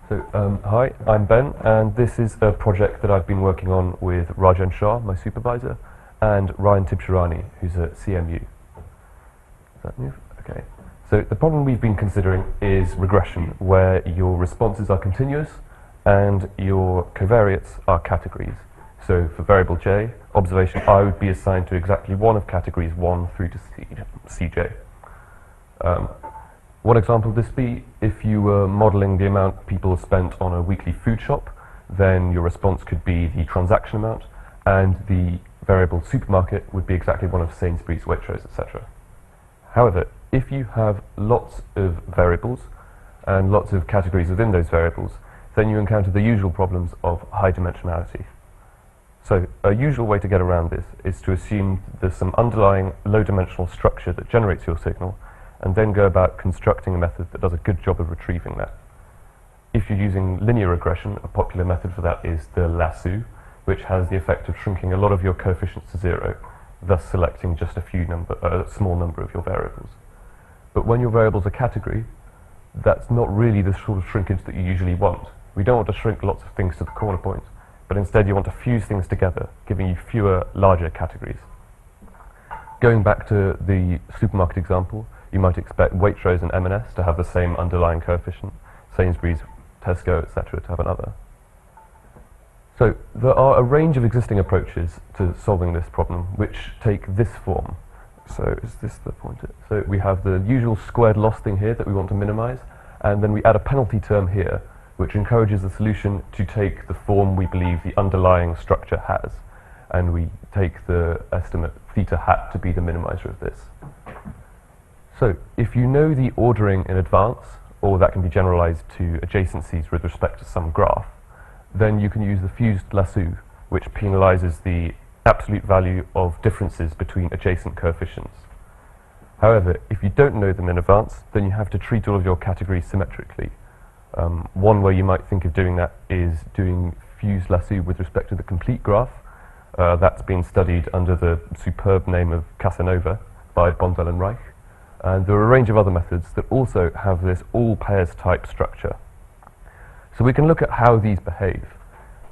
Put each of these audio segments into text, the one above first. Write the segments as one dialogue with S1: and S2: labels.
S1: Hi, I'm Ben, and this is a project that I've been working on with Rajan Shah, my supervisor, and Ryan Tibshirani, who's at CMU. Does that move? Okay. So the problem we've been considering is regression, where your responses are continuous and your covariates are categories. So for variable j, observation I would be assigned to exactly one of categories 1 through to Cj. One example would this be, if you were modeling the amount people spent on a weekly food shop, then your response could be the transaction amount, and the variable supermarket would be exactly one of Sainsbury's, Waitrose, etc. However, if you have lots of variables and lots of categories within those variables, then you encounter the usual problems of high dimensionality. So a usual way to get around this is to assume there's some underlying low-dimensional structure that generates your signal, and then go about constructing a method that does a good job of retrieving that. If you're using linear regression, a popular method for that is the lasso, which has the effect of shrinking a lot of your coefficients to zero, thus selecting just a small number of your variables. But when your variables are category, that's not really the sort of shrinkage that you usually want. We don't want to shrink lots of things to the corner points, but instead you want to fuse things together, giving you fewer, larger categories. Going back to the supermarket example, you might expect Waitrose and M&S to have the same underlying coefficient, Sainsbury's, Tesco, etc. to have another. So there are a range of existing approaches to solving this problem which take this form. So is this the pointer? So we have the usual squared loss thing here that we want to minimize, and then we add a penalty term here which encourages the solution to take the form we believe the underlying structure has, and we take the estimate theta hat to be the minimizer of this. So if you know the ordering in advance, or that can be generalized to adjacencies with respect to some graph, then you can use the fused lasso, which penalizes the absolute value of differences between adjacent coefficients. However, if you don't know them in advance, then you have to treat all of your categories symmetrically. One way you might think of doing that is doing fused lasso with respect to the complete graph. That's been studied under the superb name of Casanova by Bondel and Reich. And there are a range of other methods that also have this all pairs type structure. So we can look at how these behave.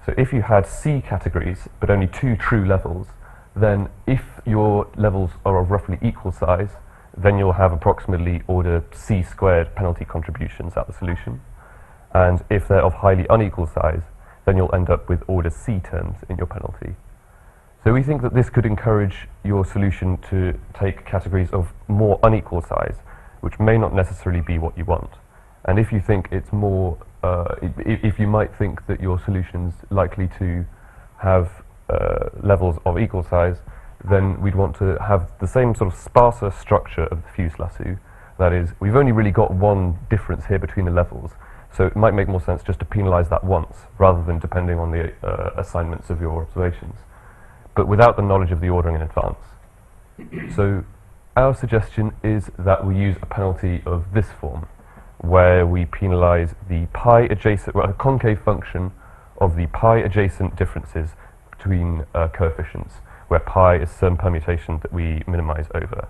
S1: So if you had C categories, but only 2 true levels, then if your levels are of roughly equal size, then you'll have approximately order C squared penalty contributions at the solution. And if they're of highly unequal size, then you'll end up with order C terms in your penalty. So we think that this could encourage your solution to take categories of more unequal size, which may not necessarily be what you want. And if you think it's more, if you might think that your solution's likely to have levels of equal size, then we'd want to have the same sort of sparser structure of the fused lasso. That is, we've only really got one difference here between the levels, so it might make more sense just to penalize that once, rather than depending on the assignments of your observations, but without the knowledge of the ordering in advance. So our suggestion is that we use a penalty of this form, where we penalize the pi adjacent, well, a concave function of the pi adjacent differences between coefficients, where pi is some permutation that we minimize over.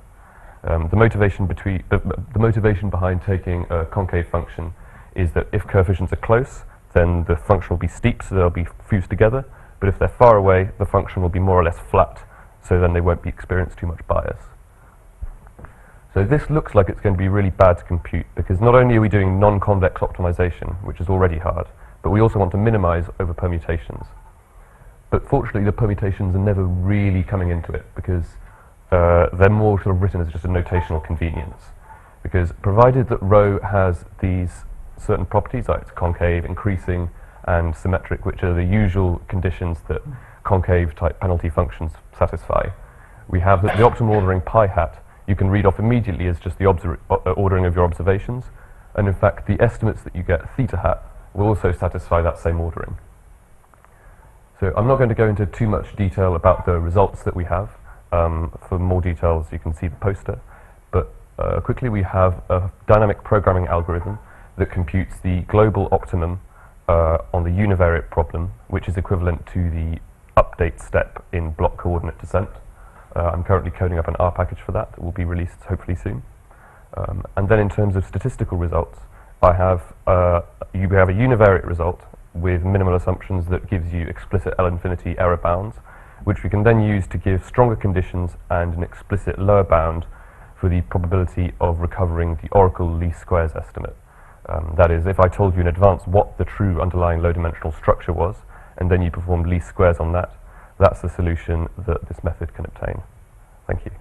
S1: The motivation behind taking a concave function is that if coefficients are close, then the function will be steep, so they'll be fused together. But if they're far away, the function will be more or less flat, so then they won't be experience too much bias. So this looks like it's going to be really bad to compute, because not only are we doing non-convex optimization, which is already hard, but we also want to minimize over permutations. But fortunately, the permutations are never really coming into it, because they're more sort of written as just a notational convenience. Because provided that rho has these certain properties, like it's concave, increasing, and symmetric, which are the usual conditions that concave type penalty functions satisfy, we have that the optimal ordering pi hat you can read off immediately as just the ordering of your observations, and in fact the estimates that you get theta hat will also satisfy that same ordering. So I'm not going to go into too much detail about the results that we have. For more details you can see the poster, but quickly we have a dynamic programming algorithm that computes the global optimum on the univariate problem, which is equivalent to the update step in block coordinate descent. I'm currently coding up an R package for that will be released hopefully soon. And then in terms of statistical results, you have a univariate result with minimal assumptions that gives you explicit L-infinity error bounds, which we can then use to give stronger conditions and an explicit lower bound for the probability of recovering the oracle least squares estimate. That is, if I told you in advance what the true underlying low-dimensional structure was, and then you performed least squares on that, that's the solution that this method can obtain. Thank you.